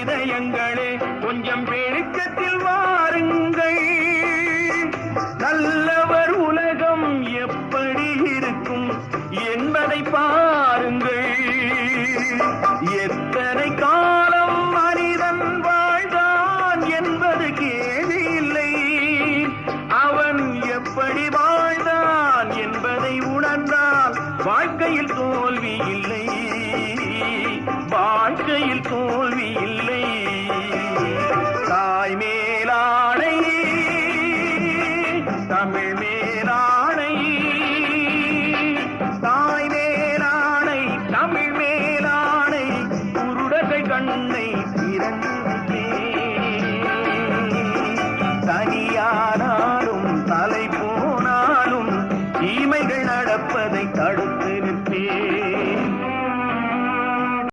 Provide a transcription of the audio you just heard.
இதயங்களே கொஞ்சம் வெளிச்சத்தில் வாருங்கள். நல்லவர் உலகம் எப்படி இருக்கும் என்பதை பாருங்கள். எத்தனை காலம் மனிதன் வாழ்ந்தான் என்பது கேள்வி இல்லை. அவன் எப்படி வாழ்ந்தான் என்பதை உணர்ந்தால் வாழ்க்கையில் தோல்வி இல்லை. வாழ்க்கையில் தோல்வி இல்லை. தாய் மேலாணை, தமிழ் மேலாணை, தாய் மேலாணை, தமிழ் மேலாணை, குருடர்கள் கண்ணை திறந்து